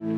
¿Cómo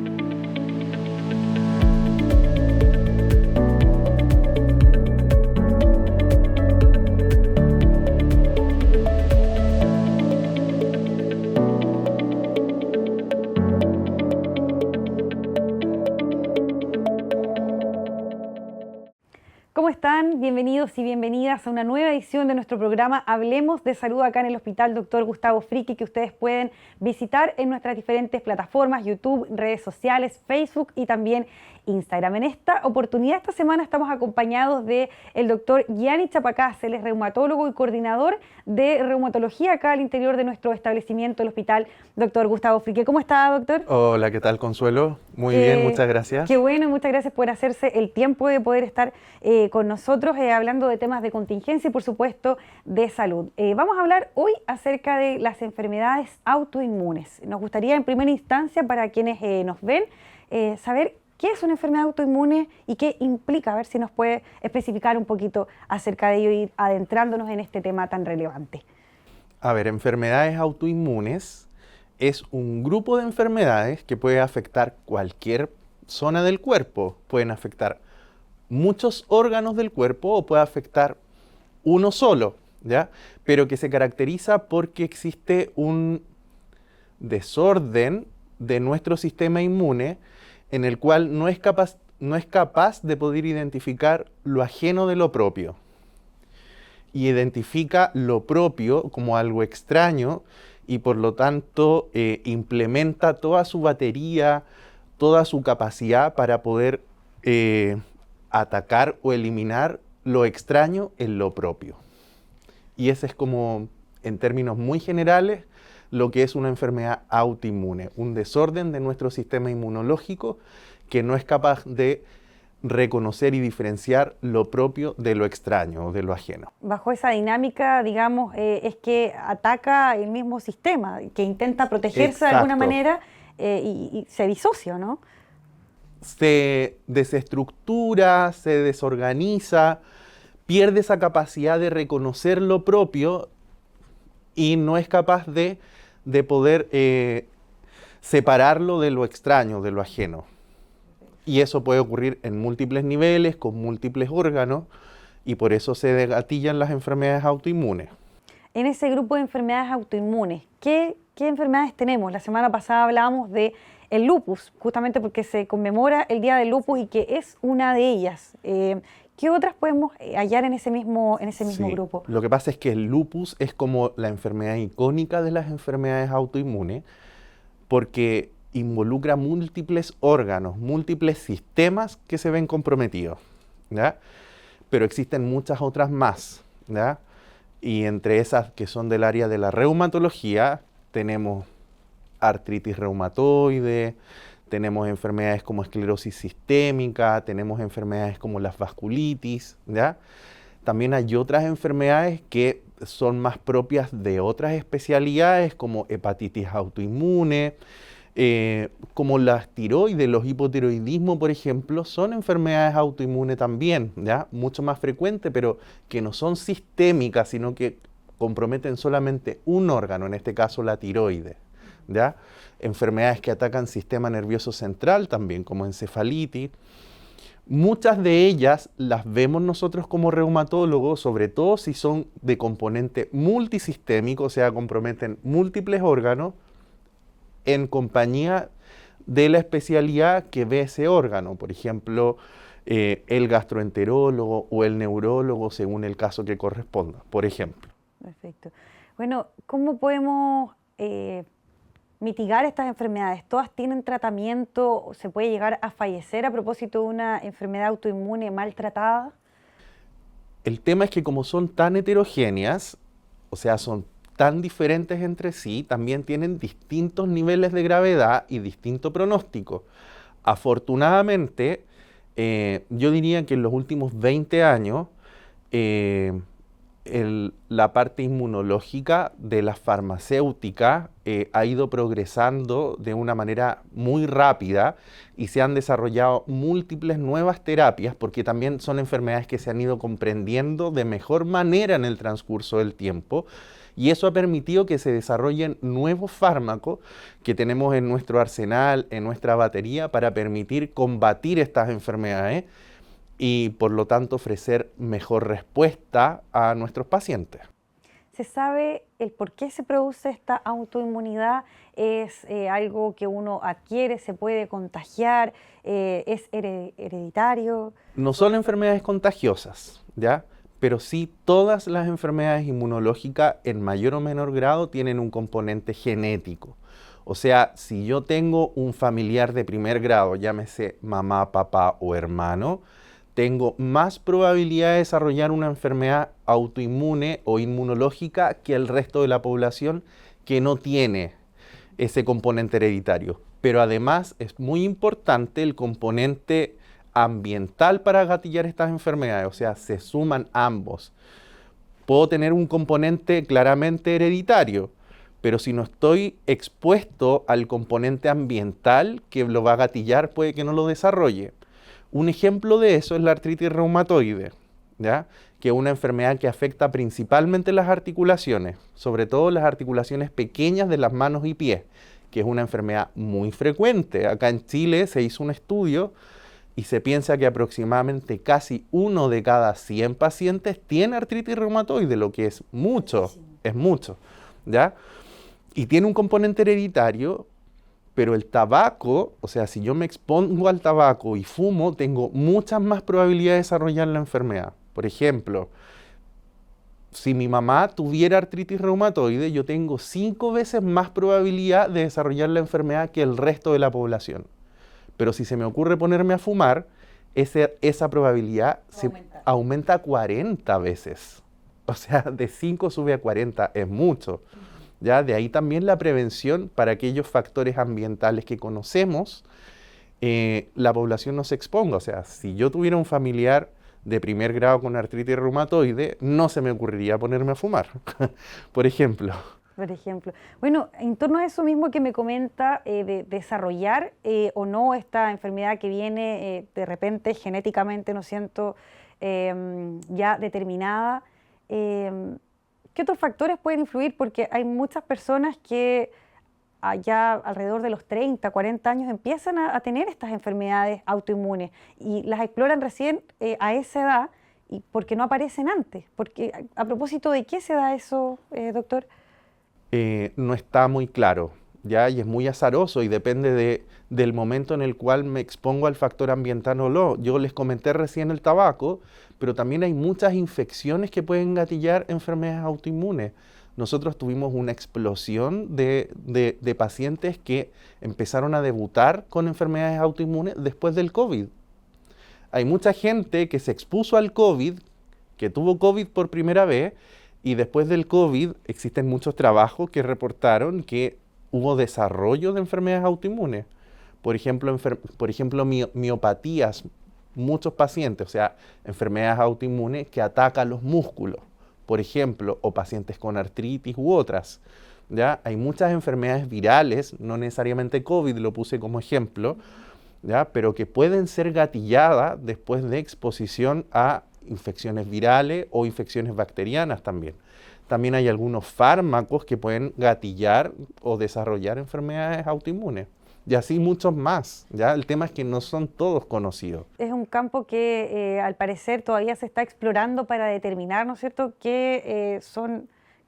están? Bienvenidos y bienvenidas a una nueva edición de nuestro programa Hablemos de Salud acá en el Hospital Dr. Gustavo Fricke, que ustedes pueden visitar en nuestras diferentes plataformas, YouTube, redes sociales, Facebook y también Instagram. En esta oportunidad, esta semana, estamos acompañados del doctor Gianni Chapacaz. Él es reumatólogo y coordinador de reumatología acá al interior de nuestro establecimiento, el Hospital Dr. Gustavo Fricke. ¿Cómo está, doctor? Hola, ¿qué tal, Consuelo? Muy bien, muchas gracias. Qué bueno, muchas gracias por hacerse el tiempo de poder estar con nosotros hablando de temas de contingencia y, por supuesto, de salud. Vamos a hablar hoy acerca de las enfermedades autoinmunes. Nos gustaría, en primera instancia, para quienes nos ven, saber qué es una enfermedad autoinmune y qué implica, a ver si nos puede especificar un poquito acerca de ello y ir adentrándonos en este tema tan relevante. A ver, enfermedades autoinmunes es un grupo de enfermedades que puede afectar cualquier zona del cuerpo. Pueden afectar muchos órganos del cuerpo o puede afectar uno solo, ¿ya? Pero que se caracteriza porque existe un desorden de nuestro sistema inmune en el cual no es capaz de poder identificar lo ajeno de lo propio. Y identifica lo propio como algo extraño y por lo tanto implementa toda su batería, toda su capacidad para poder atacar o eliminar lo extraño en lo propio. Y ese es como, en términos muy generales, lo que es una enfermedad autoinmune, un desorden de nuestro sistema inmunológico que no es capaz de reconocer y diferenciar lo propio de lo extraño o de lo ajeno. Bajo esa dinámica, digamos, es que ataca el mismo sistema, que intenta protegerse de alguna manera y se disocia, ¿no? Se desestructura, se desorganiza, pierde esa capacidad de reconocer lo propio y no es capaz de poder separarlo de lo extraño, de lo ajeno. Y eso puede ocurrir en múltiples niveles, con múltiples órganos, y por eso se degatillan las enfermedades autoinmunes. En ese grupo de enfermedades autoinmunes, ¿qué enfermedades tenemos? La semana pasada hablábamos de el lupus, justamente porque se conmemora el Día del Lupus y que es una de ellas. ¿Qué otras podemos hallar en ese mismo grupo? Lo que pasa es que el lupus es como la enfermedad icónica de las enfermedades autoinmunes porque involucra múltiples órganos, múltiples sistemas que se ven comprometidos, ¿ya? Pero existen muchas otras más, ¿ya? Y entre esas que son del área de la reumatología tenemos artritis reumatoide, tenemos enfermedades como esclerosis sistémica, tenemos enfermedades como las vasculitis, ¿ya? También hay otras enfermedades que son más propias de otras especialidades como hepatitis autoinmune, como las tiroides, los hipotiroidismo, por ejemplo, son enfermedades autoinmunes también, ¿ya? Mucho más frecuentes, pero que no son sistémicas, sino que comprometen solamente un órgano, en este caso la tiroides, ¿ya? Enfermedades que atacan sistema nervioso central también, como encefalitis. Muchas de ellas las vemos nosotros como reumatólogos, sobre todo si son de componente multisistémico, o sea, comprometen múltiples órganos, en compañía de la especialidad que ve ese órgano, por ejemplo, el gastroenterólogo o el neurólogo, según el caso que corresponda, por ejemplo. Perfecto. Bueno, ¿cómo podemos mitigar estas enfermedades? ¿Todas tienen tratamiento? ¿Se puede llegar a fallecer a propósito de una enfermedad autoinmune maltratada? El tema es que como son tan heterogéneas, o sea, son tan diferentes entre sí, también tienen distintos niveles de gravedad y distinto pronóstico. Afortunadamente, yo diría que en los últimos 20 años, la parte inmunológica de la farmacéutica ha ido progresando de una manera muy rápida y se han desarrollado múltiples nuevas terapias porque también son enfermedades que se han ido comprendiendo de mejor manera en el transcurso del tiempo Y eso ha permitido que se desarrollen nuevos fármacos que tenemos en nuestro arsenal, en nuestra batería, para permitir combatir estas enfermedades y por lo tanto ofrecer mejor respuesta a nuestros pacientes. ¿Se sabe el por qué se produce esta autoinmunidad? ¿Es algo que uno adquiere, se puede contagiar, es hereditario? No son enfermedades contagiosas, ¿ya? Pero sí todas las enfermedades inmunológicas en mayor o menor grado tienen un componente genético. O sea, si yo tengo un familiar de primer grado, llámese mamá, papá o hermano, tengo más probabilidad de desarrollar una enfermedad autoinmune o inmunológica que el resto de la población que no tiene ese componente hereditario. Pero además es muy importante el componente ambiental para gatillar estas enfermedades, o sea, se suman ambos. Puedo tener un componente claramente hereditario, pero si no estoy expuesto al componente ambiental que lo va a gatillar, puede que no lo desarrolle. Un ejemplo de eso es la artritis reumatoide, ¿ya? Que es una enfermedad que afecta principalmente las articulaciones, sobre todo las articulaciones pequeñas de las manos y pies, que es una enfermedad muy frecuente. Acá en Chile se hizo un estudio y se piensa que aproximadamente casi 1 de cada 100 pacientes tiene artritis reumatoide, lo que es mucho, ¿ya? Y tiene un componente hereditario. Pero el tabaco, o sea, si yo me expongo al tabaco y fumo, tengo muchas más probabilidades de desarrollar la enfermedad. Por ejemplo, si mi mamá tuviera artritis reumatoide, yo tengo 5 veces más probabilidad de desarrollar la enfermedad que el resto de la población. Pero si se me ocurre ponerme a fumar, esa probabilidad aumenta 40 veces. O sea, de 5 sube a 40, es mucho. ¿Ya? De ahí también la prevención para aquellos factores ambientales que conocemos, la población no se exponga. O sea, si yo tuviera un familiar de primer grado con artritis reumatoide, no se me ocurriría ponerme a fumar, por ejemplo. Por ejemplo. Bueno, en torno a eso mismo que me comenta de desarrollar o no esta enfermedad que viene de repente genéticamente, ¿no siento?, ya determinada, ¿qué otros factores pueden influir? Porque hay muchas personas que ya alrededor de los 30, 40 años empiezan a tener estas enfermedades autoinmunes y las exploran recién a esa edad y porque no aparecen antes. Porque, a propósito de qué se da eso, doctor. No está muy claro, ¿ya? Y es muy azaroso y depende del momento en el cual me expongo al factor ambiental o no. Yo les comenté recién el tabaco, pero también hay muchas infecciones que pueden gatillar enfermedades autoinmunes. Nosotros tuvimos una explosión de pacientes que empezaron a debutar con enfermedades autoinmunes después del COVID. Hay mucha gente que se expuso al COVID, que tuvo COVID por primera vez, y después del COVID existen muchos trabajos que reportaron que hubo desarrollo de enfermedades autoinmunes. Por ejemplo, miopatías, muchos pacientes, o sea, enfermedades autoinmunes que atacan los músculos, por ejemplo, o pacientes con artritis u otras. ¿Ya? Hay muchas enfermedades virales, no necesariamente COVID, lo puse como ejemplo, ¿ya? Pero que pueden ser gatilladas después de exposición a infecciones virales o infecciones bacterianas también. También hay algunos fármacos que pueden gatillar o desarrollar enfermedades autoinmunes. Y así muchos más, ¿ya? El tema es que no son todos conocidos. Es un campo que al parecer todavía se está explorando para determinar, ¿no es cierto?,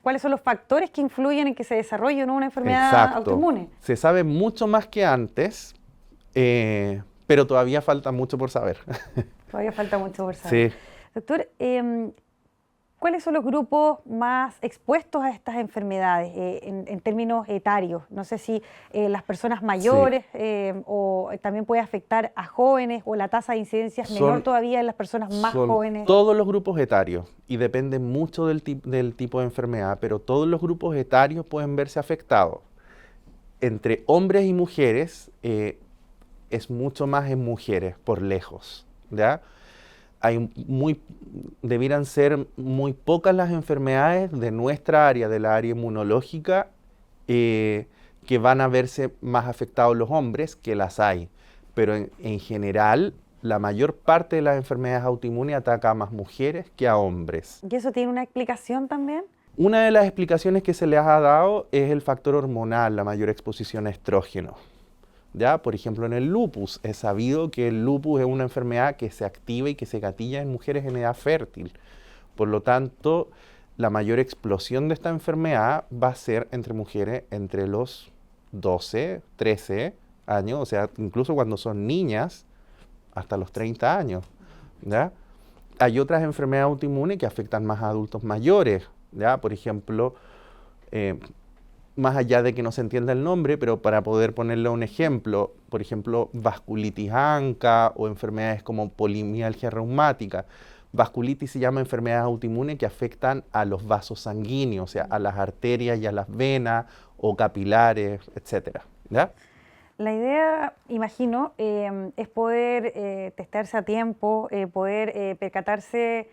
cuáles son los factores que influyen en que se desarrolle o no una enfermedad autoinmune. Se sabe mucho más que antes, pero todavía falta mucho por saber. Todavía falta mucho por saber. Sí. Doctor, ¿cuáles son los grupos más expuestos a estas enfermedades en términos etarios? No sé si las personas mayores o también puede afectar a jóvenes o la tasa de incidencia es menor todavía en las personas más jóvenes. Todos los grupos etarios y depende mucho del tipo de enfermedad, pero todos los grupos etarios pueden verse afectados. Entre hombres y mujeres es mucho más en mujeres por lejos, ¿ya? Debieran ser muy pocas las enfermedades de nuestra área, de la área inmunológica, que van a verse más afectados los hombres, que las hay. Pero en general, la mayor parte de las enfermedades autoinmunes ataca a más mujeres que a hombres. ¿Y eso tiene una explicación también? Una de las explicaciones que se les ha dado es el factor hormonal, la mayor exposición a estrógenos. ¿Ya? Por ejemplo, en el lupus, es sabido que el lupus es una enfermedad que se activa y que se gatilla en mujeres en edad fértil. Por lo tanto, la mayor explosión de esta enfermedad va a ser entre mujeres entre los 12, 13 años, o sea, incluso cuando son niñas, hasta los 30 años. ¿Ya? Hay otras enfermedades autoinmunes que afectan más a adultos mayores. ¿Ya? Por ejemplo, más allá de que no se entienda el nombre, pero para poder ponerle un ejemplo, por ejemplo, vasculitis ANCA o enfermedades como polimialgia reumática. Vasculitis se llama enfermedades autoinmunes que afectan a los vasos sanguíneos, o sea, a las arterias y a las venas o capilares, etcétera. ¿Ya? La idea, imagino, es poder testarse a tiempo, poder percatarse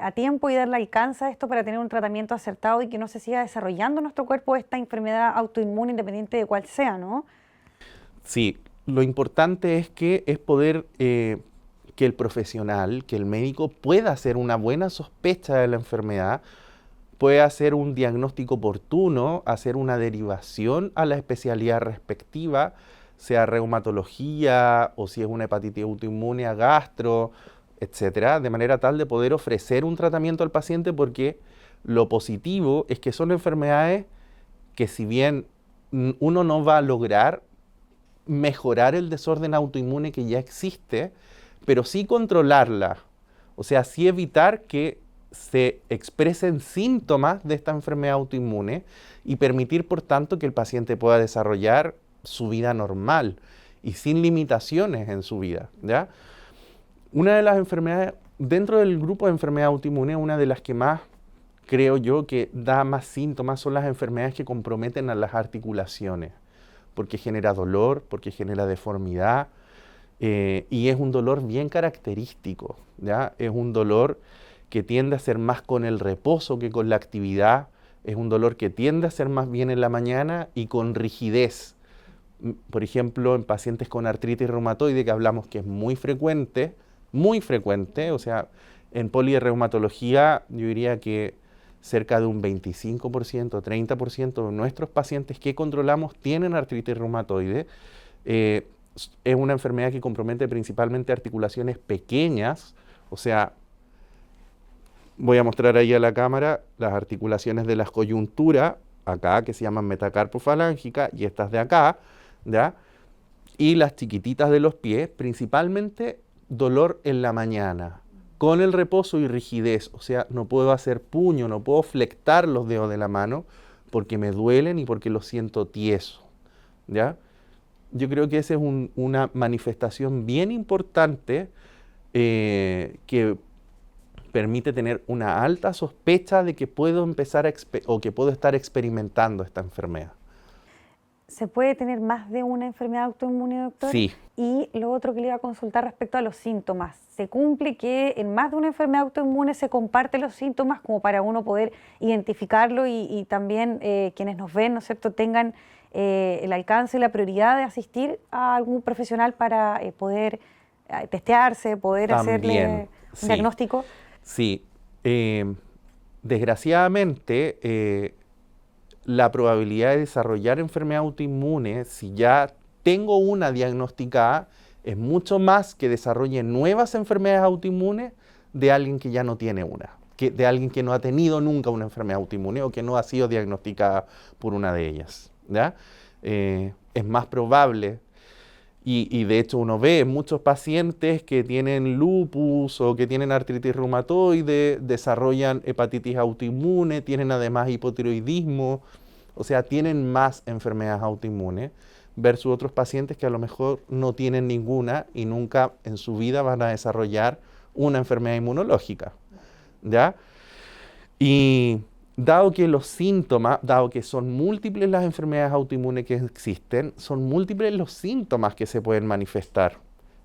a tiempo y darle alcance a esto para tener un tratamiento acertado y que no se siga desarrollando en nuestro cuerpo esta enfermedad autoinmune independiente de cuál sea, ¿no? Sí, lo importante es poder que el profesional, que el médico pueda hacer una buena sospecha de la enfermedad, puede hacer un diagnóstico oportuno, hacer una derivación a la especialidad respectiva, sea reumatología o si es una hepatitis autoinmune a gastro, etcétera, de manera tal de poder ofrecer un tratamiento al paciente, porque lo positivo es que son enfermedades que, si bien uno no va a lograr mejorar el desorden autoinmune que ya existe, pero sí controlarla, o sea, sí evitar que se expresen síntomas de esta enfermedad autoinmune y permitir, por tanto, que el paciente pueda desarrollar su vida normal y sin limitaciones en su vida, ¿ya? Una de las enfermedades, dentro del grupo de enfermedades autoinmunes, una de las que más, creo yo, que da más síntomas son las enfermedades que comprometen a las articulaciones, porque genera dolor, porque genera deformidad, y es un dolor bien característico, ¿ya? Es un dolor que tiende a ser más con el reposo que con la actividad, es un dolor que tiende a ser más bien en la mañana y con rigidez. Por ejemplo, en pacientes con artritis reumatoide, que hablamos que es muy frecuente, o sea, en polirreumatología yo diría que cerca de un 25%, 30% de nuestros pacientes que controlamos tienen artritis reumatoide. Es una enfermedad que compromete principalmente articulaciones pequeñas, o sea, voy a mostrar ahí a la cámara las articulaciones de las coyunturas, acá, que se llaman metacarpofalángica, y estas de acá, ¿ya? Y las chiquititas de los pies, principalmente dolor en la mañana, con el reposo y rigidez, o sea, no puedo hacer puño, no puedo flectar los dedos de la mano porque me duelen y porque los siento tieso, ¿ya? Yo creo que esa es una manifestación bien importante que permite tener una alta sospecha de que puedo empezar o que puedo estar experimentando esta enfermedad. ¿Se puede tener más de una enfermedad autoinmune, doctor? Sí. Y lo otro que le iba a consultar respecto a los síntomas. ¿Se cumple que en más de una enfermedad autoinmune se comparten los síntomas como para uno poder identificarlo y también quienes nos ven, ¿no es cierto?, tengan el alcance y la prioridad de asistir a algún profesional para poder testearse, poder hacerle un diagnóstico? Sí. Desgraciadamente, la probabilidad de desarrollar enfermedad autoinmune, si ya tengo una diagnosticada, es mucho más que desarrolle nuevas enfermedades autoinmunes de alguien que ya no tiene una, de alguien que no ha tenido nunca una enfermedad autoinmune o que no ha sido diagnosticada por una de ellas, ¿ya? Es más probable, y de hecho uno ve muchos pacientes que tienen lupus o que tienen artritis reumatoide, desarrollan hepatitis autoinmune, tienen además hipotiroidismo, o sea, tienen más enfermedades autoinmunes versus otros pacientes que a lo mejor no tienen ninguna y nunca en su vida van a desarrollar una enfermedad inmunológica, ¿ya? Y dado que los síntomas, dado que son múltiples las enfermedades autoinmunes que existen, son múltiples los síntomas que se pueden manifestar.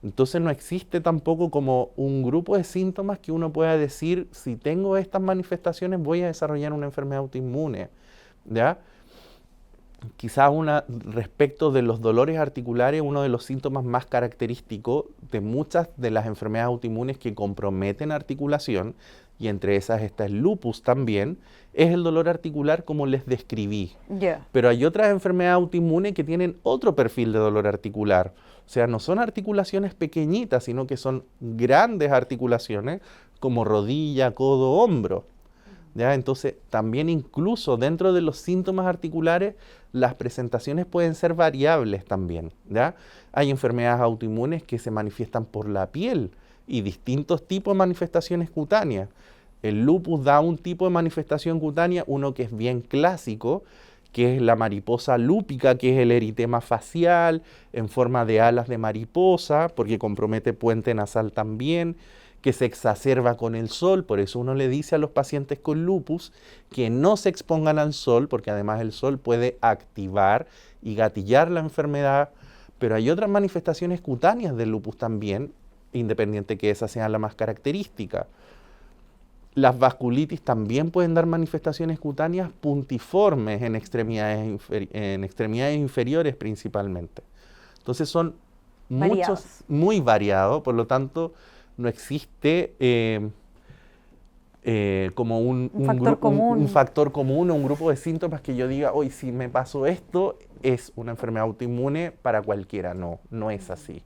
Entonces no existe tampoco como un grupo de síntomas que uno pueda decir, si tengo estas manifestaciones voy a desarrollar una enfermedad autoinmune, ¿ya? Quizás respecto de los dolores articulares, uno de los síntomas más característicos de muchas de las enfermedades autoinmunes que comprometen articulación, y entre esas está el lupus también, es el dolor articular como les describí. Yeah. Pero hay otras enfermedades autoinmunes que tienen otro perfil de dolor articular. O sea, no son articulaciones pequeñitas, sino que son grandes articulaciones como rodilla, codo, hombro. ¿Ya? Entonces, también incluso dentro de los síntomas articulares, las presentaciones pueden ser variables también. ¿Ya? Hay enfermedades autoinmunes que se manifiestan por la piel y distintos tipos de manifestaciones cutáneas. El lupus da un tipo de manifestación cutánea, uno que es bien clásico, que es la mariposa lúpica, que es el eritema facial en forma de alas de mariposa, porque compromete puente nasal también, que se exacerba con el sol. Por eso uno le dice a los pacientes con lupus que no se expongan al sol, porque además el sol puede activar y gatillar la enfermedad. Pero hay otras manifestaciones cutáneas del lupus también, independiente que esa sea la más característica. Las vasculitis también pueden dar manifestaciones cutáneas puntiformes en extremidades inferiores principalmente. Entonces son muy variados, por lo tanto no existe como un factor común o un grupo de síntomas que yo diga, hoy si me pasó esto es una enfermedad autoinmune para cualquiera. No, no es así.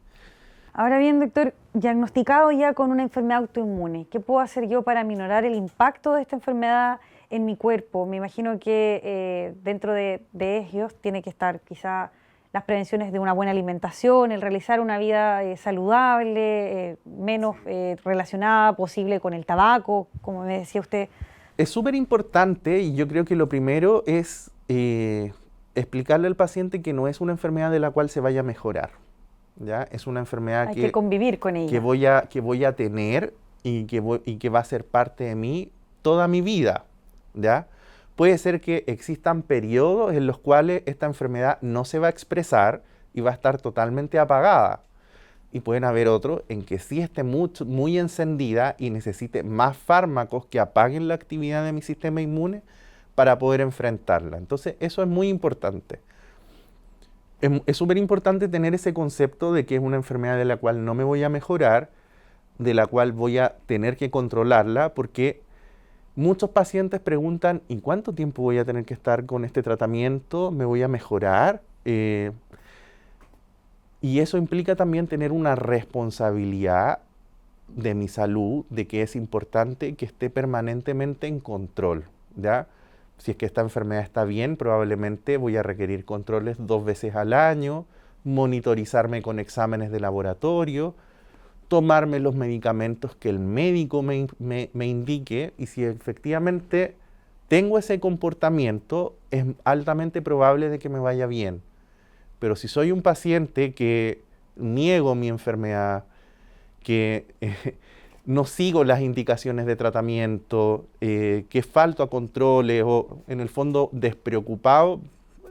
Ahora bien, doctor, diagnosticado ya con una enfermedad autoinmune, ¿qué puedo hacer yo para minorar el impacto de esta enfermedad en mi cuerpo? Me imagino que dentro de ellos tiene que estar quizá las prevenciones de una buena alimentación, el realizar una vida saludable, menos relacionada posible con el tabaco, como me decía usted. Es súper importante, y yo creo que lo primero es explicarle al paciente que no es una enfermedad de la cual se vaya a mejorar. ¿Ya? Es una enfermedad Hay que convivir con ella. que voy a tener y que va a ser parte de mí toda mi vida. ¿Ya? Puede ser que existan periodos en los cuales esta enfermedad no se va a expresar y va a estar totalmente apagada. Y pueden haber otros en que sí esté muy encendida y necesite más fármacos que apaguen la actividad de mi sistema inmune para poder enfrentarla. Entonces, eso es muy importante. Es súper importante tener ese concepto de que es una enfermedad de la cual no me voy a mejorar, de la cual voy a tener que controlarla, porque muchos pacientes preguntan, ¿y cuánto tiempo voy a tener que estar con este tratamiento? ¿Me voy a mejorar? Y eso implica también tener una responsabilidad de mi salud, de que es importante que esté permanentemente en control, ¿ya? Si es que esta enfermedad está bien, probablemente voy a requerir controles 2 veces al año, monitorizarme con exámenes de laboratorio, tomarme los medicamentos que el médico me indique, y si efectivamente tengo ese comportamiento, es altamente probable de que me vaya bien. Pero si soy un paciente que niego mi enfermedad, que no sigo las indicaciones de tratamiento, que falto a controles o en el fondo despreocupado,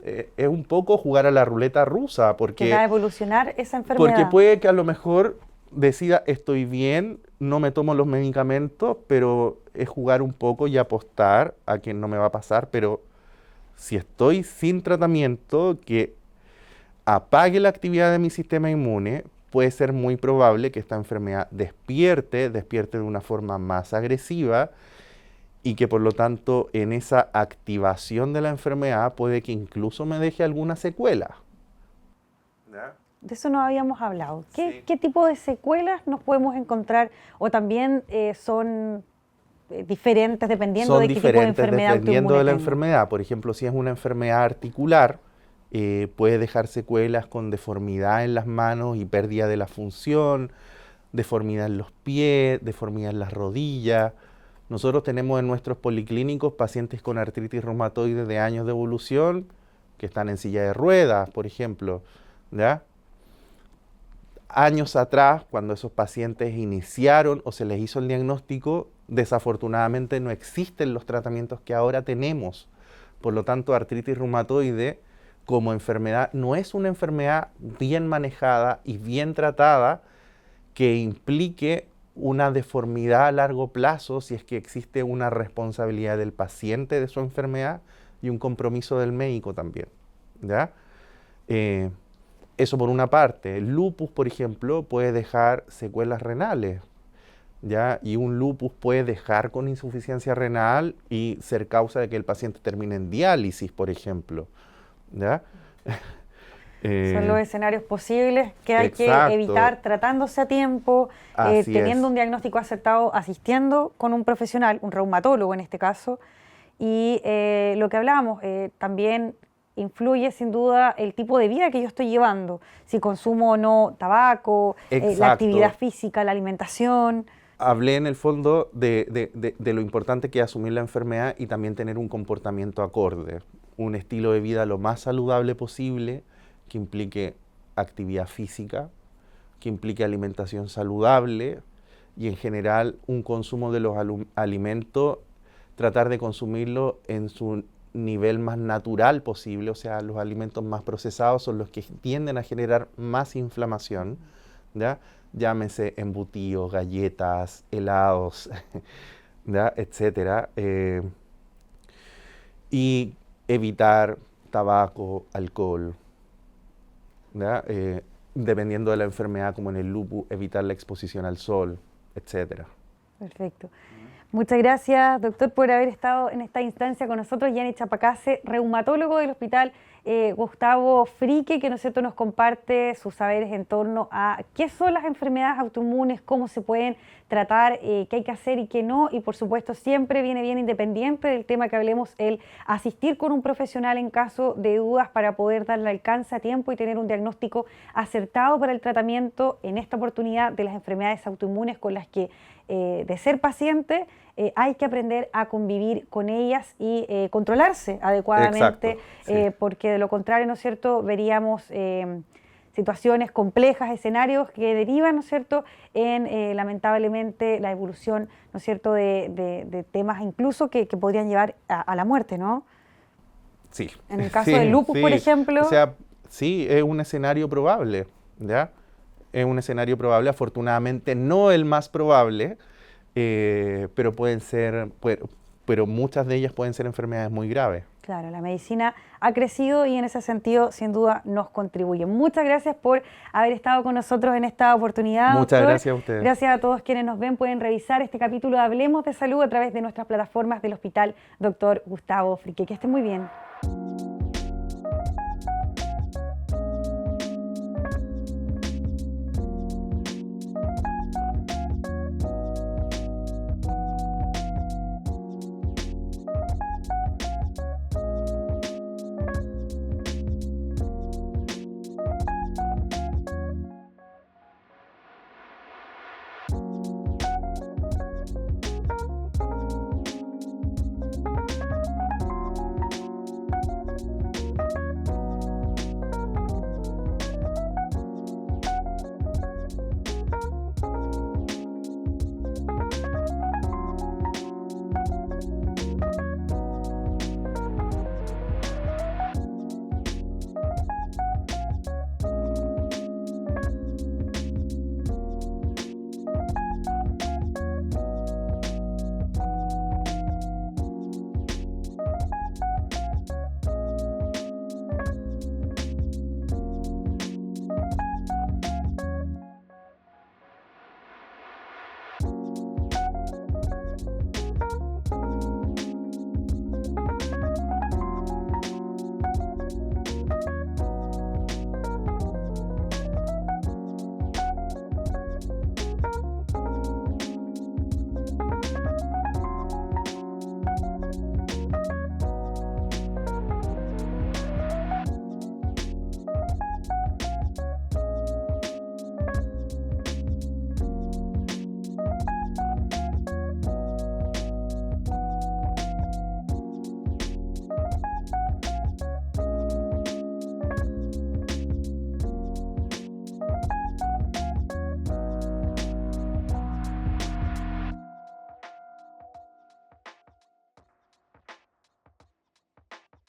es un poco jugar a la ruleta rusa. Porque va a evolucionar esa enfermedad. Porque puede que a lo mejor decida, estoy bien, no me tomo los medicamentos, pero es jugar un poco y apostar a que no me va a pasar. Pero si estoy sin tratamiento que apague la actividad de mi sistema inmune, puede ser muy probable que esta enfermedad despierte de una forma más agresiva y que por lo tanto en esa activación de la enfermedad puede que incluso me deje alguna secuela. ¿Ya? De eso no habíamos hablado. ¿Qué tipo de secuelas nos podemos encontrar? ¿O también son diferentes dependiendo de qué tipo de enfermedad? Dependiendo de la enfermedad. Por ejemplo, si es una enfermedad articular, puede dejar secuelas con deformidad en las manos y pérdida de la función, deformidad en los pies, deformidad en las rodillas. Nosotros tenemos en nuestros policlínicos pacientes con artritis reumatoide de años de evolución que están en silla de ruedas, por ejemplo, ¿ya? Años atrás, cuando esos pacientes iniciaron o se les hizo el diagnóstico, desafortunadamente no existen los tratamientos que ahora tenemos. Por lo tanto, artritis reumatoide como enfermedad no es una enfermedad bien manejada y bien tratada que implique una deformidad a largo plazo si es que existe una responsabilidad del paciente de su enfermedad y un compromiso del médico también. ¿ya? Eso por una parte. El lupus, por ejemplo, puede dejar secuelas renales, ¿ya? Y un lupus puede dejar con insuficiencia renal y ser causa de que el paciente termine en diálisis, por ejemplo, ¿ya? Son los escenarios posibles que hay Exacto. que evitar tratándose a tiempo, teniendo un diagnóstico acertado, asistiendo con un profesional, un reumatólogo en este caso. Y lo que hablábamos, también influye sin duda el tipo de vida que yo estoy llevando, si consumo o no tabaco, la actividad física, la alimentación. Hablé en el fondo de lo importante que es asumir la enfermedad y también tener un comportamiento acorde, un estilo de vida lo más saludable posible, que implique actividad física, que implique alimentación saludable y en general un consumo de los alimentos, tratar de consumirlo en su nivel más natural posible, o sea, los alimentos más procesados son los que tienden a generar más inflamación, ¿ya? Llámese embutidos, galletas, helados, ¿ya? Etcétera. Y evitar tabaco, alcohol, ¿ya? Dependiendo de la enfermedad, como en el lupus, evitar la exposición al sol, etcétera. Perfecto. Muchas gracias, doctor, por haber estado en esta instancia con nosotros. Yanni Chapacase, reumatólogo del Hospital Gustavo Frique, que, ¿no es cierto?, nos comparte sus saberes en torno a qué son las enfermedades autoinmunes, cómo se pueden tratar, qué hay que hacer y qué no. Y, por supuesto, siempre viene bien, independiente del tema que hablemos, el asistir con un profesional en caso de dudas para poder darle alcance a tiempo y tener un diagnóstico acertado para el tratamiento, en esta oportunidad, de las enfermedades autoinmunes con las que, de ser paciente, hay que aprender a convivir con ellas y controlarse adecuadamente. Exacto, sí. Porque de lo contrario, ¿no es cierto?, veríamos situaciones complejas, escenarios que derivan, ¿no es cierto?, en lamentablemente la evolución, ¿no es cierto?, de temas incluso que podrían llevar a la muerte, ¿no? Sí. En el caso del lupus, por ejemplo. O sea, sí, es un escenario probable, ¿ya? Es un escenario probable, afortunadamente no el más probable, pero pueden ser, pero muchas de ellas pueden ser enfermedades muy graves. Claro, la medicina ha crecido y en ese sentido, sin duda, nos contribuye. Muchas gracias por haber estado con nosotros en esta oportunidad, Muchas doctor. gracias a ustedes. Gracias a todos quienes nos ven. Pueden revisar este capítulo de Hablemos de Salud a través de nuestras plataformas del Hospital Dr. Gustavo Frique. Que estén muy bien.